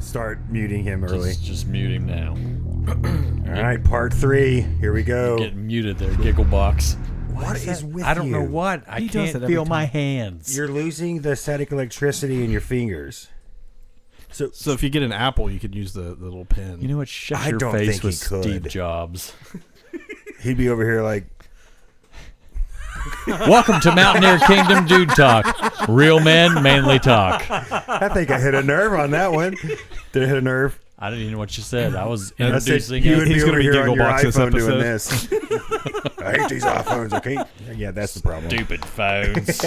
start muting him early. Just mute him now. All right, part 3. Here we go. Get muted there, Gigglebox. What is with you? I don't know what. I can't feel my hands. You're losing the static electricity in your fingers. So if you get an apple, you could use the little pen. You know what? Shut I your don't face think with he could. Steve Jobs. He'd be over here like, Welcome to Mountaineer Kingdom Dude Talk. Real men, manly talk. I think I hit a nerve on that one. Did I hit a nerve? I didn't even know what you said. I was I said introducing you it. would be He's over gonna be here on your Gigglebox this iPhone doing episode. this. I hate these iPhones, okay? Yeah, that's the problem. Stupid phones.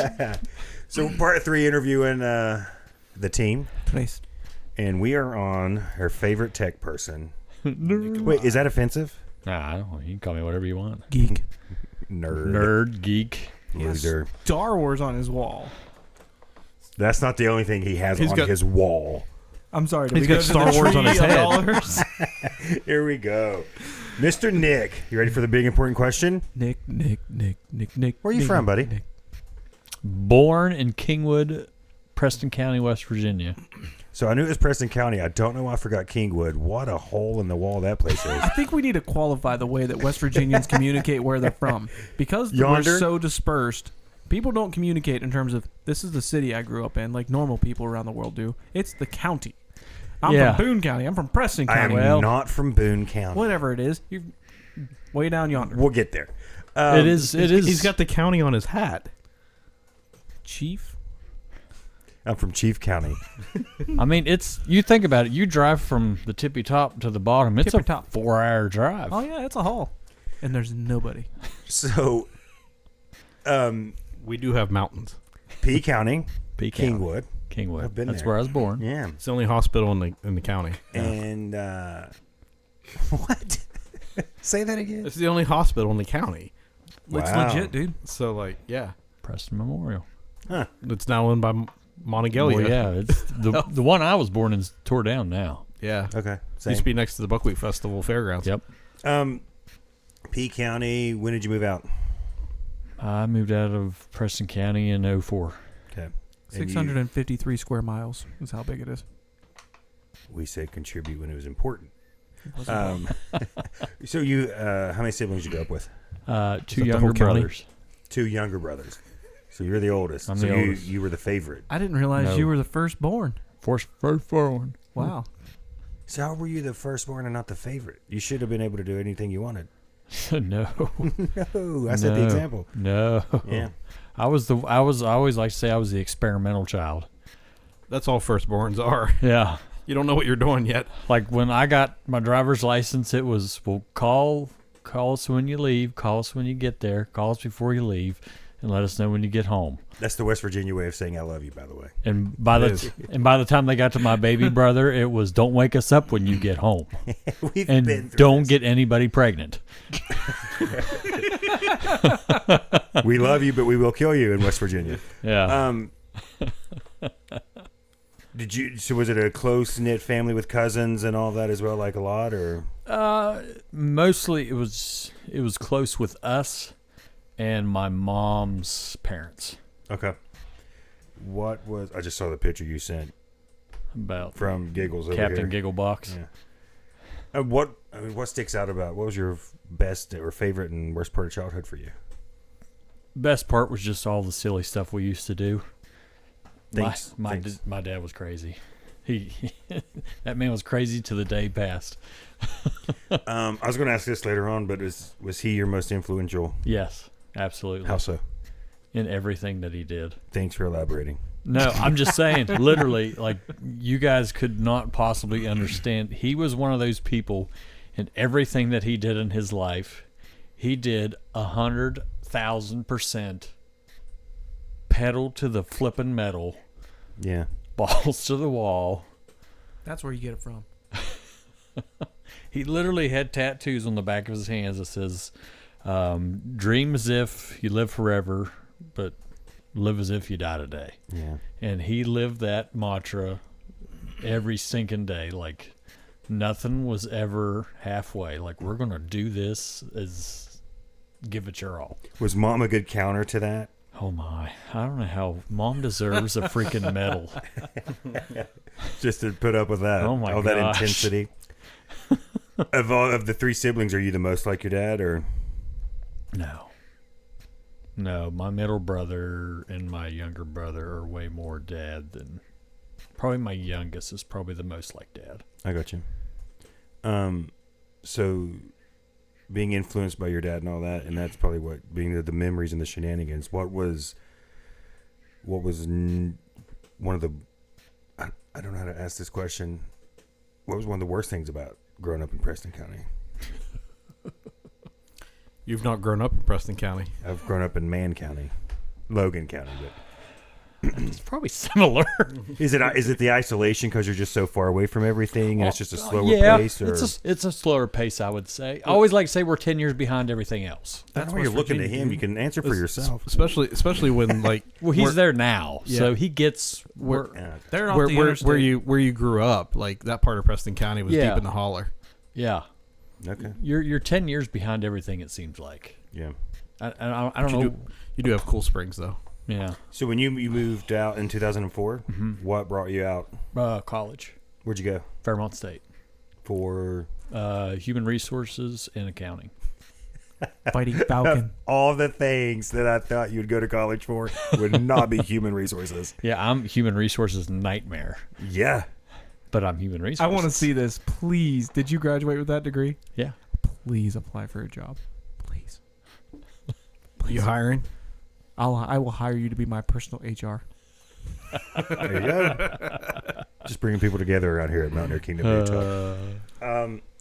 So part 3, interviewing the team. Place. And we are on her favorite tech person. Wait, is that offensive? Nah, I don't know. You can call me whatever you want. Geek. Nerd, geek. Loser. Star Wars on his wall. That's not the only thing he has He's on got- his wall. I'm sorry. Did He's we got go to Star the Wars on his tree of head. dollars? Here we go. Mr. Nick, you ready for the big important question? Nick. Where are you from, buddy? Nick. Born in Kingwood, Preston County, West Virginia. So I knew it was Preston County. I don't know why I forgot Kingwood. What a hole in the wall that place is. I think we need to qualify the way that West Virginians communicate where they're from. Because Yonder? we're so dispersed, people don't communicate in terms of, this is the city I grew up in, like normal people around the world do. It's the county. I'm Yeah. from Boone County. I'm from Preston I am County. not from Boone County. Whatever it is. You're way down yonder. We'll get there. It is. He's got the county on his hat. Chief? I'm from Chief County. I mean, it's. You think about it. You drive from the tippy top to the bottom. It's Tippy a top. 4-hour drive. Oh, yeah, it's a haul. And there's nobody. So, We do have mountains. P County, P County. Kingwood. Kingwood. I've been That's there. where I was born. Yeah. It's the only hospital in the county. And, what? Say that again. It's the only hospital in the county. It's Wow. legit, dude. So yeah, Preston Memorial. it's now owned by Monongalia. Well, yeah, it's the one I was born in is tore down now. Yeah. Okay. It used to be next to the Buckwheat Festival fairgrounds. Yep. P County, when did you move out? I moved out of Preston County in 04. Okay. And 653 square miles is how big it is. we said contribute when it was important. It wasn't So you, how many siblings you grew up with? 2 that the younger whole county? brothers. 2 younger brothers. So you're the oldest. I'm so the oldest. You were the favorite. I didn't realize No. you were the firstborn. First one. Wow. So how were you the firstborn and not the favorite? You should have been able to do anything you wanted. No. No, I set the example. No. Yeah. I always like to say I was the experimental child. That's all firstborns are. Yeah. You don't know what you're doing yet. Like when I got my driver's license, it was, well, call us when you leave, call us when you get there, call us before you leave, and let us know when you get home. That's the West Virginia way of saying I love you, by the way. And by the time they got to my baby brother, it was, don't wake us up when you get home, We've and been through don't this. get anybody pregnant. We love you, but we will kill you in West Virginia. Yeah. So was it a close-knit family with cousins and all that as well, like a lot, or? Mostly it was close with us and my mom's parents. Okay. I just saw the picture you sent About from Giggles over Captain here. Gigglebox. Yeah. What sticks out about, what was your best or favorite and worst part of childhood for you? Best part was just all the silly stuff we used to do. Thanks. My dad was crazy. He that man was crazy to the day passed. I was going to ask this later on, but was he your most influential? Yes, absolutely. How so? In everything that he did. Thanks for elaborating. No, I'm just saying, literally, like, you guys could not possibly understand. He was one of those people, and everything that he did in his life, he did 100,000% pedal to the flippin' metal, Yeah. balls to the wall. That's where you get it from. He literally had tattoos on the back of his hands that says, dream as if you live forever, but live as if you die today. Yeah. And he lived that mantra every sinking day. Like, nothing was ever halfway. Like, we're going to do this, give it your all. Was mom a good counter to that? Oh my! I don't know how Mom deserves a freaking medal. Just to put up with that. Oh my all that gosh. intensity. Of the three siblings, are you the most like your dad, or? No, my middle brother and my younger brother are way more dad than. Probably my youngest is probably the most like dad. I got you. So being influenced by your dad and all that, and that's probably what being the memories and the shenanigans. What was one of the? I don't know how to ask this question. What was one of the worst things about growing up in Preston County? You've not grown up in Preston County. I've grown up in Logan County. But It's probably similar. is it the isolation because you're just so far away from everything and it's just a slower yeah, pace? Or it's a slower pace, I would say. I always like to say we're 10 years behind everything else. that's why you're looking to him. You can answer for yourself. Especially when like Well, he's there now, Yeah. so he gets where. Yeah. They're off where the where, interstate. where you grew up, like that part of Preston County was Yeah. deep in the holler. Yeah, Okay. you're 10 years behind everything. It seems like. Yeah. I don't know. You do have Cool Springs though. Yeah, So when you moved out in 2004, what brought you out? college, Where'd you go? Fairmont State, For human resources and accounting. Fighting Falcon. all the things that I thought you'd go to college for would not be human resources. Yeah, I'm human resources nightmare, Yeah. but I'm human resources. I want to see this. Please. Did you graduate with that degree? Yeah. Please apply for a job. Please. You hiring? I will hire you to be my personal HR. There you go. Just bringing people together around here at Mountaineer Kingdom.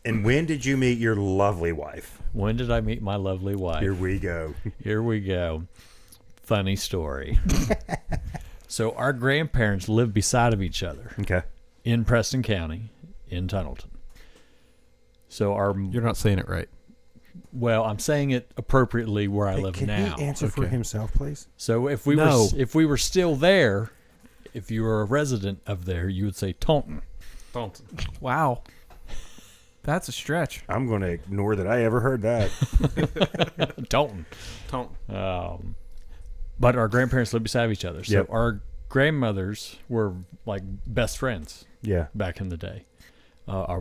And when did you meet your lovely wife? When did I meet my lovely wife? Here we go. Here we go. Funny story. So our grandparents lived beside of each other Okay. in Preston County, in Tunnelton. So You're not saying it right. I'm saying it appropriately where I live Can now. he answer for Okay. himself, please? So if we were still there, if you were a resident of there, you would say Taunton. Wow. That's a stretch. I'm going to ignore that I ever heard that. Taunton. But our grandparents lived beside each other. So Yep. our grandmothers were like best friends Yeah. back in the day. Our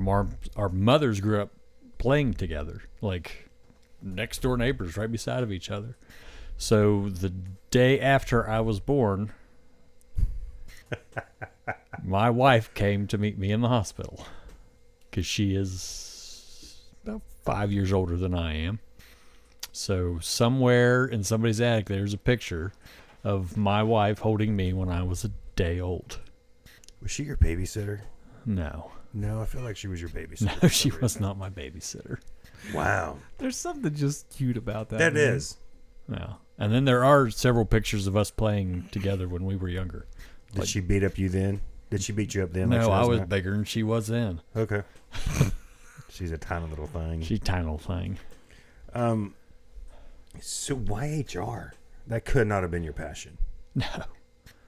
mothers grew up playing together, like next door neighbors right beside of each other. So the day after I was born, my wife came to meet me in the hospital because she is about 5 years older than I am. So somewhere in somebody's attic, there's a picture of my wife holding me when I was a day old. Was she your babysitter? No. No, I feel like she was your babysitter. No, she was not my babysitter. Wow. There's something just cute about that. That man. is. No. And then there are several pictures of us playing together when we were younger. Did she beat up you then? Did she beat you up then? like No, she I does was now? bigger than she was then. Okay. She's a tiny little thing. She's a tiny little thing. So why HR? That could not have been your passion. No.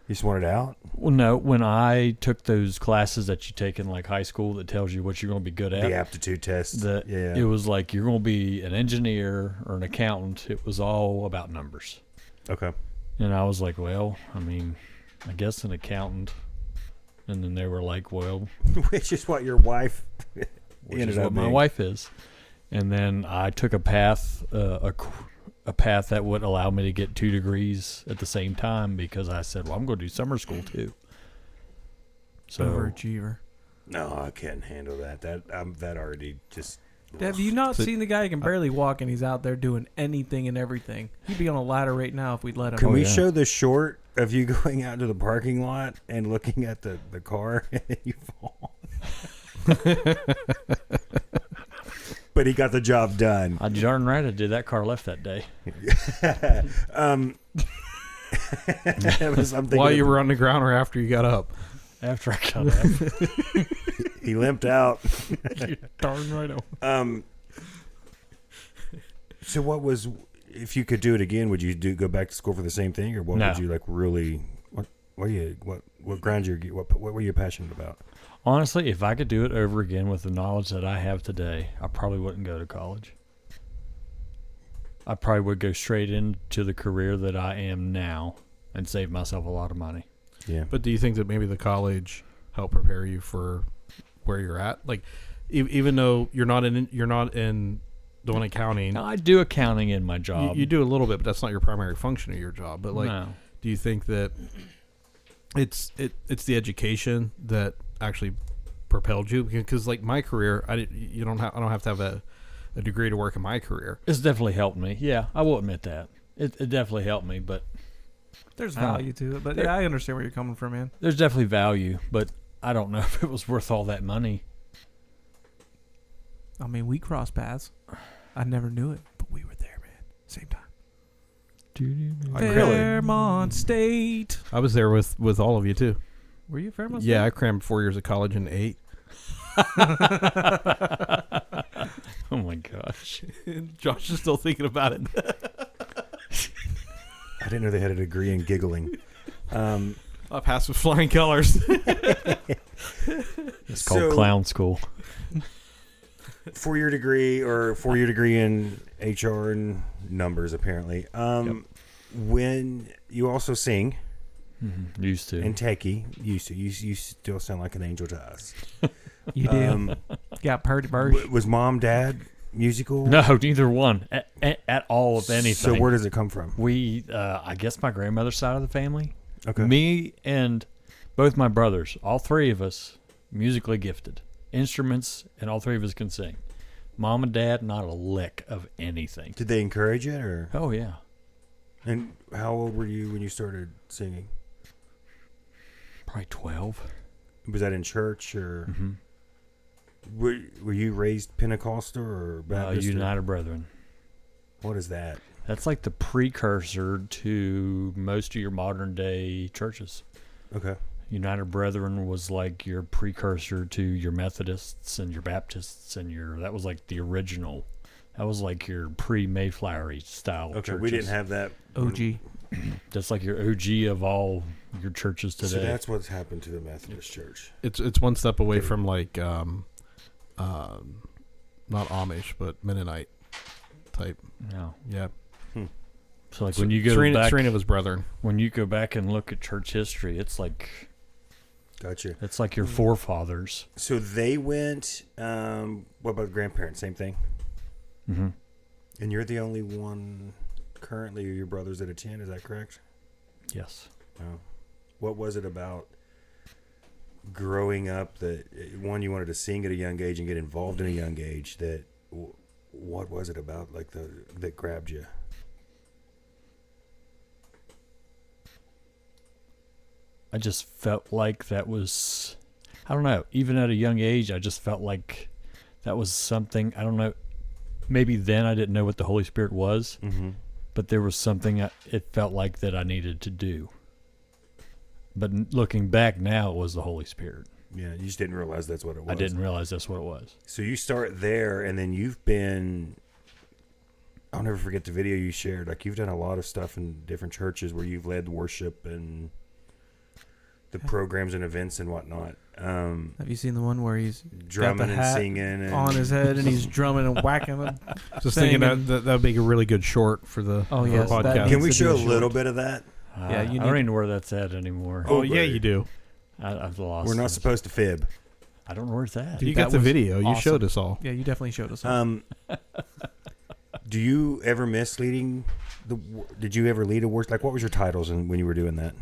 You just wanted out? Well, no. When I took those classes that you take in like high school that tells you what you're going to be good at, The aptitude test. Yeah. it was like you're going to be an engineer or an accountant. It was all about numbers. Okay. And I was like, well, I mean, I guess an accountant. And then they were like, well, Which is what your wife which ended is up what my being. wife is. And then I took a path, a path that would allow me to get 2 degrees at the same time because I said, well, I'm going to do summer school too. So Overachiever. No, I can't handle that. That already just. Have you not seen the guy who can barely walk and he's out there doing anything and everything? He'd be on a ladder right now if we'd let him. Can we yeah. show the short of you going out to the parking lot and looking at the car and then you fall? But he got the job done. I darn right I did. That car left that day. That was something. While you were on the ground or after you got up? After I got up. He limped out. You're darn right. So what was, if you could do it again, would you go back to school for the same thing, or what No. would you like really? What ground what were you passionate about? Honestly, if I could do it over again with the knowledge that I have today, I probably wouldn't go to college. I probably would go straight into the career that I am now and save myself a lot of money. Yeah. But do you think that maybe the college helped prepare you for where you're at? Like, even though you're not in doing accounting, Now, I do accounting in my job. you do a little bit, but that's not your primary function of your job. But like, No. do you think that it's the education that actually propelled you? Because like my career, I don't have to have a degree to work in my career. It's definitely helped me. Yeah, I will admit that. It definitely helped me, but There's value to it, but yeah, I understand where you're coming from, man. there's definitely value, but I don't know if it was worth all that money. I mean, we crossed paths. I never knew it, but we were there, man. Same time. Fairmont State. I was there with all of you too. Were you at Fairmont Yeah, I State? crammed 4 years of college in 8. Oh my gosh. Josh is still thinking about it. I didn't know they had a degree in giggling. I passed with flying colors. It's called clown school. 4-year degree or 4-year degree in HR and numbers, apparently. When you also sing Used to. and techie, you still sound like an angel to us. You do. Got Purdy Bird. Was mom, dad musical? No, neither one at all of anything. So where does it come from? We, I guess my grandmother's side of the family. Okay. Me and both my brothers, all three of us, musically gifted. Instruments, and all three of us can sing. Mom and dad, not a lick of anything. Did they encourage it, or? Oh, yeah. And how old were you when you started singing? Probably 12. Was that in church, or Mm-hmm. were you raised Pentecostal or Baptist? or- United Brethren. What is that? That's like the precursor to most of your modern day churches. Okay. United Brethren was like your precursor to your Methodists and your Baptists and that was like the original. That was like your pre-Mayflowery style Okay, churches. we didn't have that. OG. That's like your OG of all your churches today. So that's what's happened to the Methodist Church. It's one step away from like not Amish but Mennonite type. No. Yeah. So like when you go Serena, back, Serena was brethren. when you go back and look at church history, it's like Gotcha. your forefathers. So they went. What about grandparents? Same thing. Mm-hmm. And you're the only one currently of your brothers that attend. Is that correct? Yes. Oh. What was it about growing up that one you wanted to sing at a young age and get involved in a young age? That what was it about like that grabbed you? I just felt like that was, I don't know, even at a young age, I just felt like that was something, I don't know, maybe then I didn't know what the Holy Spirit was, but there was something it felt like that I needed to do. But looking back now, it was the Holy Spirit. Yeah, you just didn't realize that's what it was. I didn't realize that's what it was. So you start there, and then you've been. I'll never forget the video you shared. Like you've done a lot of stuff in different churches where you've led worship and the programs and events and whatnot. Have you seen the one where he's Drumming got the and hat singing and on his head and he's drumming and whacking them? Just thinking that would make a really good short for the Oh, for yes, the that podcast. Can we needs to show be a a little short. bit of that? Yeah, you I need- don't even know where that's at anymore. Oh, yeah, you do. I've lost We're not it. supposed to fib. I don't know where it's at. Dude, You got that the was video. You awesome. showed us all. Yeah, you definitely showed us. Something. Do you ever miss leading Did you ever lead a worship? Like, what was your titles when you were doing that?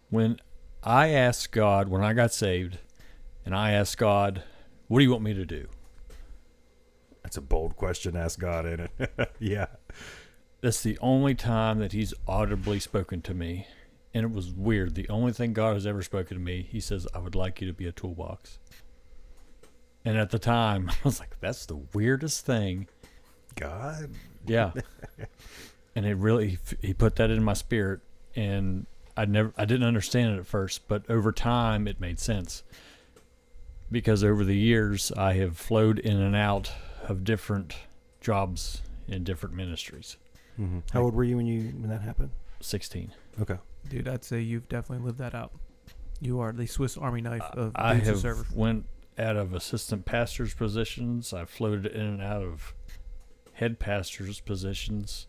When I asked God, when I got saved, and I asked God, what do you want me to do? That's a bold question to ask God, isn't it? Yeah. That's the only time that he's audibly spoken to me. And it was weird. The only thing God has ever spoken to me, he says, I would like you to be a toolbox. And at the time, I was like, that's the weirdest thing. God? Yeah. And it really, he put that in my spirit. And I didn't understand it at first, but over time, it made sense. Because over the years, I have flowed in and out of different jobs in different ministries. Mm-hmm. How old were you when that happened? 16. Okay. Dude, I'd say you've definitely lived that out. You are the Swiss Army knife of I dudes who have serve. went out of assistant pastors positions. I've floated in and out of head pastors positions.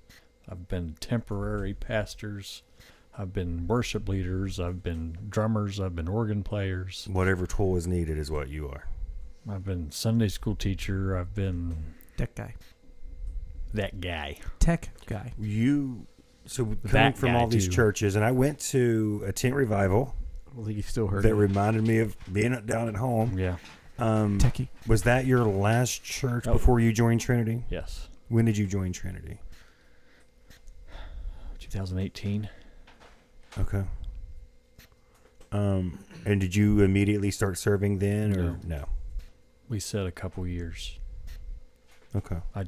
I've been temporary pastors. I've been worship leaders. I've been drummers. I've been organ players. Whatever tool is needed is what you are. I've been Sunday school teacher. I've been Tech guy. that guy. Tech guy. So coming That from guy, all these too. churches, and I went to a tent revival I don't think you still heard that it. reminded me of being down at home. Yeah. Techie. Was that your last church Oh. before you joined Trinity? Yes. When did you join Trinity? 2018. Okay. And did you immediately start serving then, or no? We said a couple years. Okay. I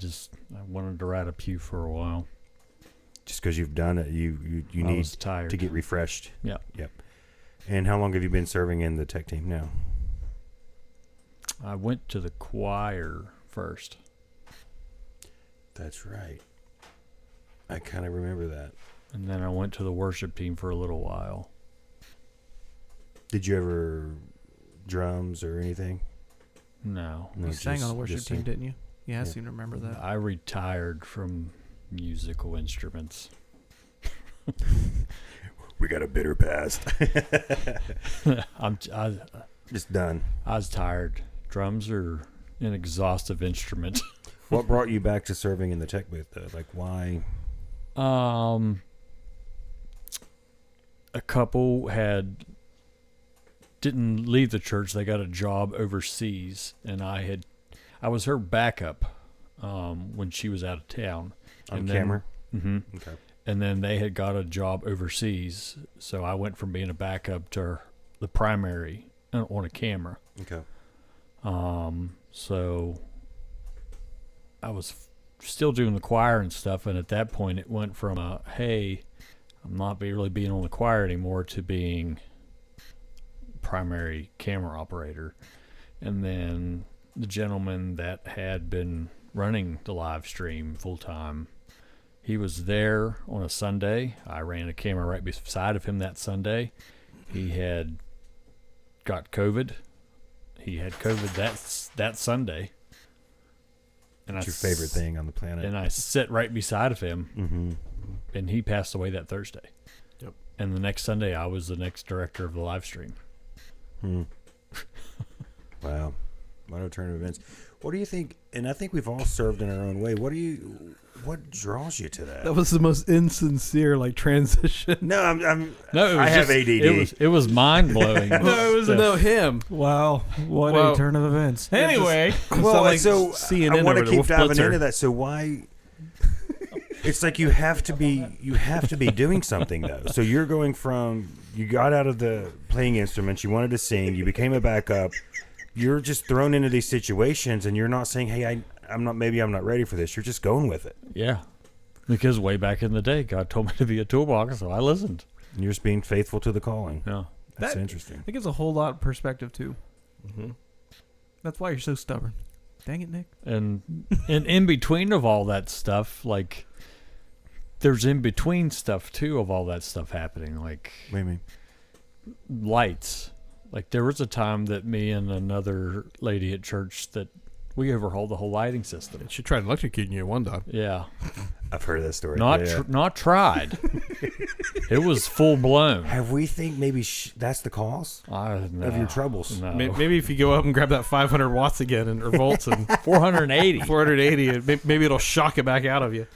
wanted to ride a pew for a while. Just because you've done it, you I need was tired to get refreshed. Yeah. Yep. And how long have you been serving in the tech team now? I went to the choir first. That's right. I kind of remember that. And then I went to the worship team for a little while. Did you ever drums or anything? No. No, You sang on the just worship team, sing. didn't you? Yeah, I Yeah. seem to remember that. I retired from musical instruments. We got a bitter past. I Just done. was tired. Drums are an exhaustive instrument. What brought you back to serving in the tech booth, though? Like, why? A couple didn't leave the church. They got a job overseas, and I was her backup when she was out of town. On camera? Mm-hmm. Okay. And then they had got a job overseas, so I went from being a backup to the primary on a camera. Okay. So I was still doing the choir and stuff, and at that point it went from hey, I'm not really being on the choir anymore to being primary camera operator. And then the gentleman that had been running the live stream full time, he was there on a Sunday. I ran a camera right beside of him that Sunday. He had got COVID. He had COVID that Sunday. And What's your favorite thing on the planet? And I sit right beside of him, Mm-hmm. and he passed away that Thursday. Yep. And the next Sunday, I was the next director of the live stream. Wow. What alternative events. What do you think? And I think we've all served in our own way. What draws you to that? That was the most insincere transition. No, I'm No, it was I have just- ADD. It was mind blowing. No, it was no him. Wow, what Well, a turn of events. it just- Anyway, Well, like so CNN I want to over there, keep Wolf diving Blitzer. into that. So why? It's like you have to be doing something though. So you're going from you got out of the playing instruments, you wanted to sing, you became a backup. You're just thrown into these situations, and you're not saying, "Hey, I'm not ready for this." You're just going with it. Yeah. Because way back in the day, God told me to be a toolbox, so I listened. And you're just being faithful to the calling. Yeah. That's That- interesting. it gives a whole lot of perspective too. Mm-hmm. That's why you're so stubborn. Dang it, Nick. And in between of all that stuff, there's in between stuff too of all that stuff happening, like What do you mean? lights. Like there was a time that me and another lady at church that we overhauled the whole lighting system. She tried electrocuting you one time. Yeah. I've heard that story. Not Yeah. not tried. It was full blown. Have we think maybe that's the cause of your troubles? No. Maybe if you go up and grab that 500 watts again or volts and 480. 480, maybe it'll shock it back out of you.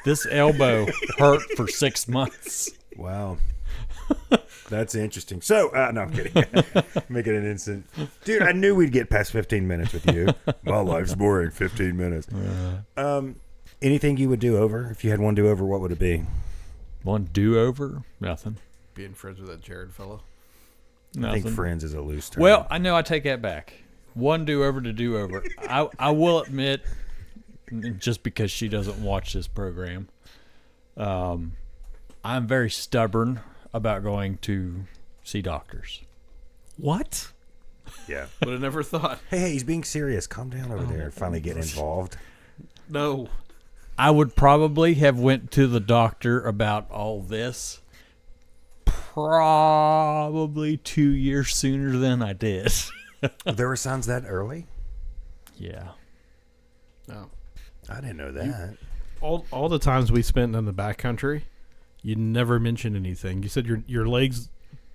This elbow hurt for 6 months. Wow. That's interesting. So, no, I'm kidding. Make it an instant. Dude, I knew we'd get past 15 minutes with you. My life's boring. 15 minutes. Anything you would do over? If you had one do over, what would it be? One do-over? Nothing. Being friends with that Jared fellow. I think Nothing. friends is a loose term. Well, I know I take that back. One do-over to do-over. I will admit, just because she doesn't watch this program, I'm very stubborn about going to see doctors. What? yeah. Would have never thought. Hey, he's being serious. Calm down over there. Finally get involved. No. I would probably have went to the doctor about all this probably 2 years sooner than I did. There were signs that early? Yeah. No. I didn't know that. All the times we spent in the backcountry, you never mentioned anything. You said your legs.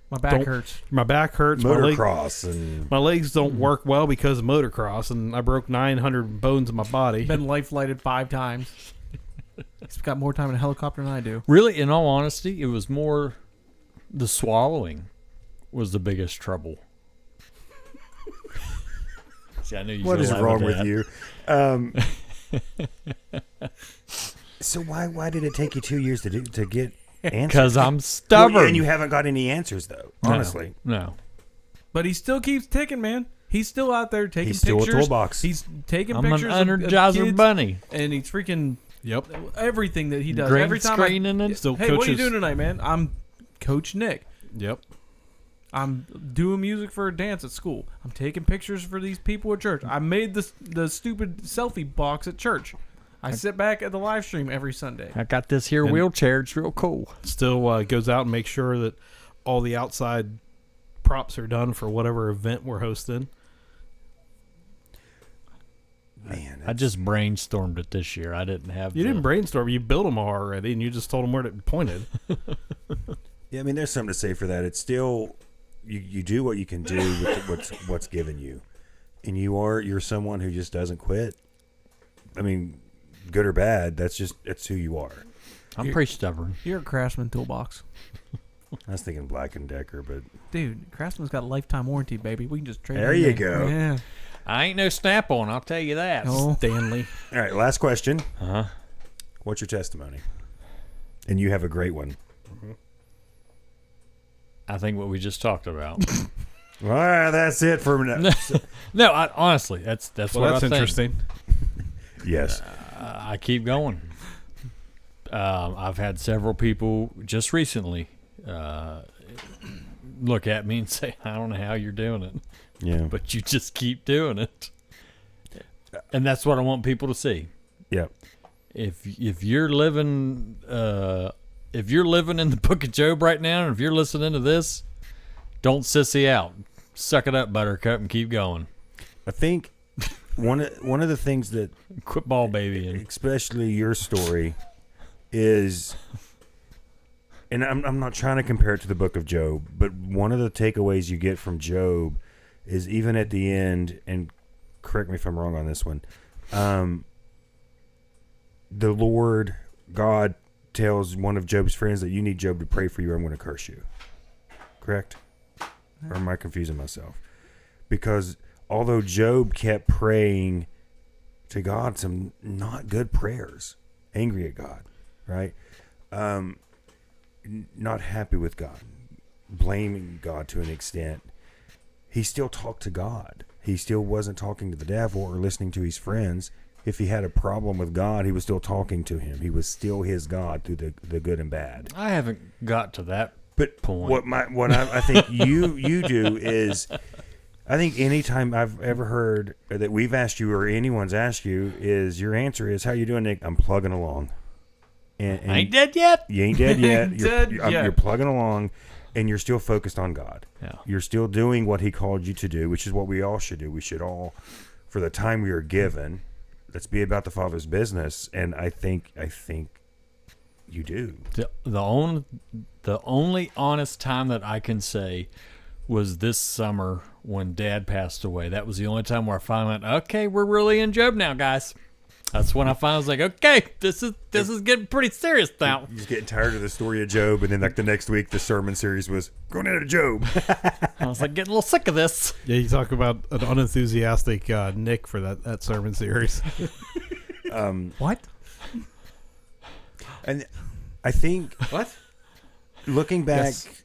My back hurts. My back hurts. Motocross and My legs don't work well because of motocross, and I broke 900 bones in my body. Been life flighted 5 times. He's got more time in a helicopter than I do. Really, in all honesty, it was more the swallowing was the biggest trouble. See, I knew you what were is gonna wrong laugh at with that. you? So why did it take you 2 years to get answers? Because I'm stubborn. Well, and you haven't got any answers though. Honestly, No. But he still keeps ticking, man. He's still out there taking He's still a pictures. toolbox. He's taking I'm an pictures of Energizer kids, bunny. and he's freaking Yep. everything that he does. Green Every time screening and Still hey, what are you coaches. doing tonight, man? I'm Coach Nick. Yep. I'm doing music for a dance at school. I'm taking pictures for these people at church. I made the stupid selfie box at church. I sit back at the live stream every Sunday. I got this here And- wheelchair. It's real cool. Still goes out and makes sure that all the outside props are done for whatever event we're hosting. man, I just brainstormed it this year. I didn't have. You didn't brainstorm. You built them already, and you just told them where it pointed. yeah. I mean, there's something to say for that. It's still you do what you can do with what's given you, and you're someone who just doesn't quit. I mean, good or bad, that's who you are. I'm pretty stubborn. You're a Craftsman toolbox. I was thinking Black and Decker, but Dude, Craftsman's got a lifetime warranty, baby. We can just trade There it you in. go. Yeah. I ain't no Snap-on. I'll tell you that. Oh. Stanley. all right. Last question. Uh-huh. What's your testimony? And you have a great one. I think what we just talked about. All right, that's it for now. No, honestly, that's Well, what that's I think. interesting. Yes. I keep going. I've had several people just recently look at me and say, I don't know how you're doing it, Yeah. but you just keep doing it. And that's what I want people to see. Yep. If you're living in the book of Job right now, and if you're listening to this, don't sissy out. Suck it up, Buttercup, and keep going. I think one of the things that, Quit ball babying. especially your story, is, and I'm not trying to compare it to the book of Job, but one of the takeaways you get from Job is even at the end, and correct me if I'm wrong on this one, the Lord God tells one of Job's friends that you need Job to pray for you or I'm going to curse you. Correct? Or am I confusing myself? Because although Job kept praying to God some not good prayers, angry at God, right? Not happy with God, blaming God to an extent, he still talked to God. He still wasn't talking to the devil or listening to his friends. If he had a problem with God, he was still talking to him. He was still his God through the good and bad. I haven't got to that But point. what I think you do is, I think anytime I've ever heard that we've asked you or anyone's asked you is your answer is, how you doing, Nick? I'm plugging along. And I ain't dead yet. you ain't dead yet. Ain't dead yet. You're plugging along, and you're still focused on God. Yeah. You're still doing what he called you to do, which is what we all should do. We should all, for the time we are given, let's be about the Father's business. And I think you do. The only honest time that I can say was this summer when Dad passed away. That was the only time where I finally went, okay, we're really in Job now, guys. That's when I finally was like, okay, this is getting pretty serious now. You're just getting tired of the story of Job, and then like the next week, the sermon series was going into Job. I was like getting a little sick of this. Yeah, you talk about an unenthusiastic Nick for that sermon series. What? And I think What? looking back Yes.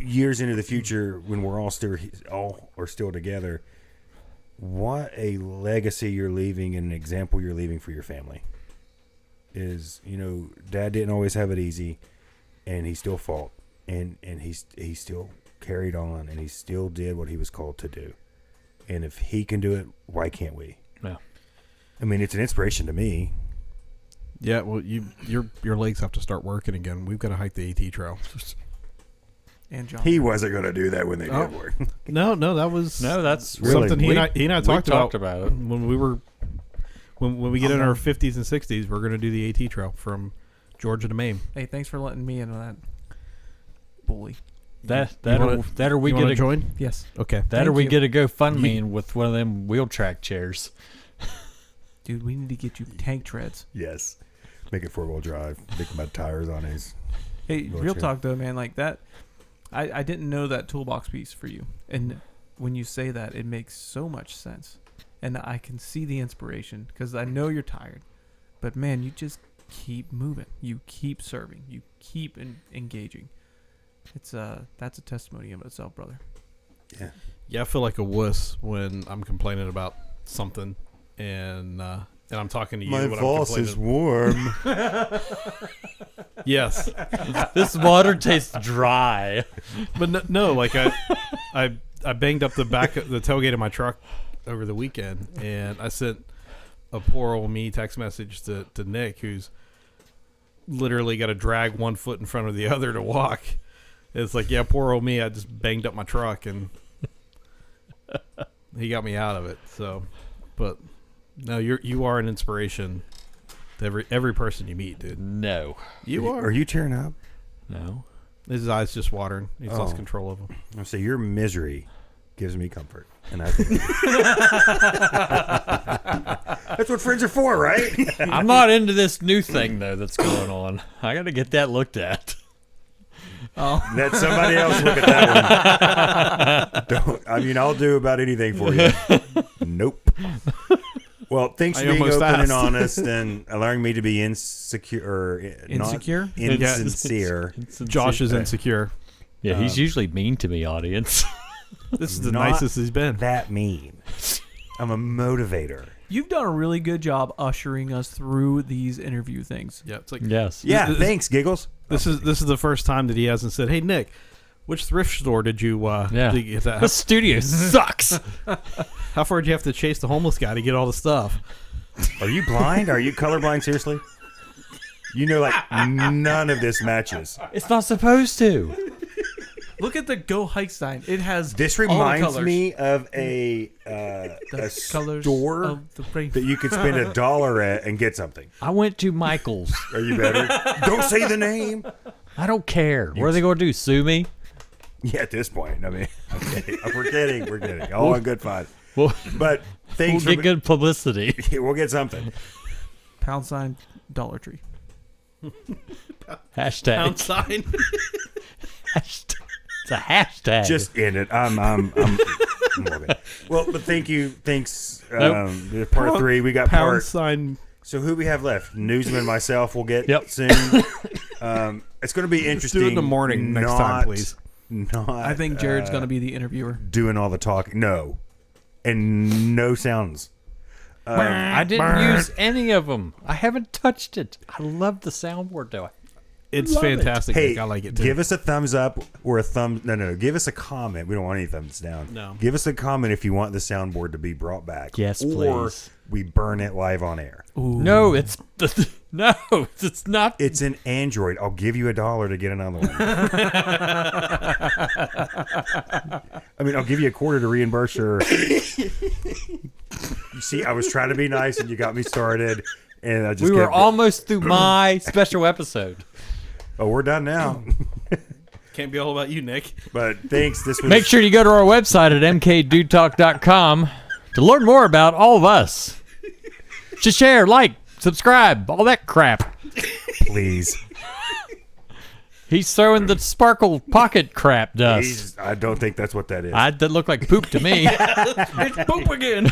years into the future, when we're all still together, what a legacy you're leaving and an example you're leaving for your family. Is, Dad didn't always have it easy, and he still fought, and he still carried on, and he still did what he was called to do. And if he can do it, why can't we? Yeah. I mean, it's an inspiration to me. Yeah, well, your legs have to start working again. We've got to hike the AT trail. And John. He wasn't going to do that when they did work. No, that was No, that's Really? something he and I talked about it. when we were when we get in our 50s and 60s. We're going to do the AT trail from Georgia to Maine. Hey, thanks for letting me in on that, bully. That or we You get want a to join? Yes. Okay. that or Thank we you. get a GoFundMe with one of them wheel track chairs. Dude, we need to get you tank treads. Yes. Make it 4-wheel drive. Make my tires on his. Hey, Wheelchair. real talk though, man. Like that, I didn't know that toolbox piece for you. And when you say that, it makes so much sense. And I can see the inspiration because I know you're tired. But man, you just keep moving. You keep serving. You keep engaging. It's that's a testimony of itself, brother. Yeah. Yeah, I feel like a wuss when I'm complaining about something, and I'm talking to you. My when voice I'm is complaining. warm. Yes, This water tastes dry. but no, like I banged up the tailgate of my truck over the weekend, and I sent a poor old me text message to Nick, who's literally got to drag one foot in front of the other to walk. It's like, yeah, poor old me. I just banged up my truck, and he got me out of it. So, but no, you are an inspiration to every person you meet, dude. No. You are. Are you tearing up? No. His eyes just watering. He's lost Oh. control of them. I say your misery gives me comfort, and I think that's what friends are for, right? I'm not into this new thing though that's going on. I got to get that looked at. Oh, Let somebody else look at that one. Don't. I mean, I'll do about anything for you. Nope. Well, thanks I for being almost open and asked. honest and allowing me to be insecure. Or Insecure? Not insincere. Josh is insecure. Yeah, he's usually mean to me, audience. This is the Not nicest he's been. That mean. I'm a motivator. you've done a really good job ushering us through these interview things. Yeah, it's like Yes. Yeah, This- thanks, Giggles. this is the first time that he hasn't said, "Hey Nick, which thrift store did you Yeah. did you get that? The studio sucks. How far did you have to chase the homeless guy to get all the stuff?" Are you blind? Are you colorblind? Seriously? You know, like, none of this matches. It's not supposed to. Look at the Go Hike sign. It has This all the reminds colors. me of a Colors store of the rainbow. that you could spend $1 at and get something. I went to Michael's. Are you better? Don't say the name. I don't care. What are they going to do? Sue me? Yeah, at this point, I mean, okay, we're kidding. All in good fun. We'll, But we'll thanks get for good publicity. we'll get something. # Dollar Tree. Hashtag. Pound sign. Hashtag. It's a hashtag. Just end it. I'm okay. Well, but thank you. Thanks. Nope. Part 3. We got Pound part. sign. So who we have left? Newsman, myself. We'll get Yep. soon. It's going to be interesting. Do it in the morning next time, please. Not. I think Jared's going to be the interviewer. doing all the talking. No, and no sounds. I didn't use any of them. I haven't touched it. I love the soundboard though. It's Love it. fantastic. Hey, Nick. I like it too. give us a thumbs up or a thumb. No. Give us a comment. We don't want any thumbs down. No. Give us a comment if you want the soundboard to be brought back. Yes, or please. we burn it live on air. No, it's no, it's not. It's an Android. I'll give you $1 to get another one. I mean, I'll give you a quarter to reimburse your. You see, I was trying to be nice, and you got me started, and I just. We were kept- almost through my special episode. Oh, we're done now. Can't be all about you, Nick. But thanks. This was. Make sure you go to our website at mkdudtalk.com to learn more about all of us. Just share, like, subscribe, all that crap. Please. He's throwing the sparkle pocket crap dust. I don't think that's what that is. That looked like poop to me. It's poop again.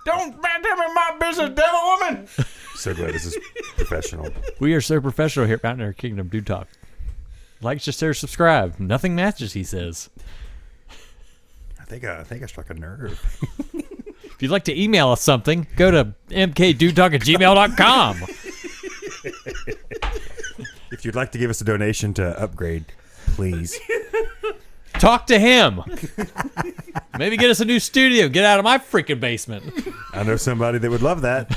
Don't tell me my business, devil woman. So glad this is professional. We are so professional here at Mountaineer Kingdom Dude Talk. Like, just share, subscribe. Nothing matches, he says. I think I struck a nerve. If you'd like to email us something, go to mkdudtalk@gmail.com. If you'd like to give us a donation to upgrade, please. Talk to him. Maybe get us a new studio. Get out of my freaking basement. I know somebody that would love that.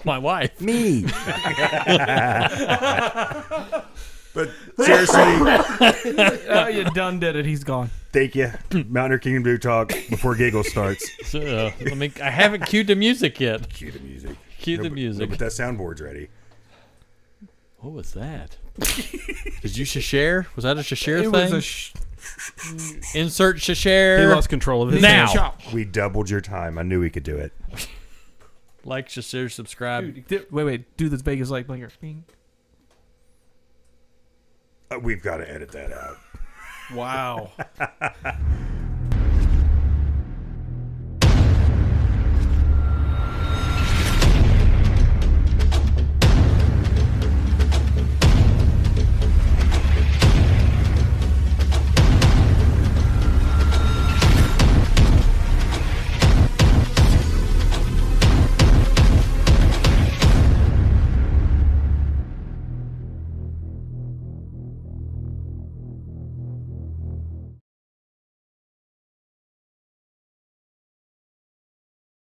My wife. Me. But seriously, Oh, you done did it. He's gone. thank you. Mountaineer Kingdom Do Talk before Giggle starts. So, I haven't cued the music yet. Cue the music. Cue the No, music. but that soundboard's ready. What was that? Did you share? Was that a share It thing? was a Insert He share. lost control of his Now. hand. We doubled your time. I knew we could do it. Like, share, subscribe. Wait. Do this Vegas light blinker. Bing. We've got to edit that out. Wow.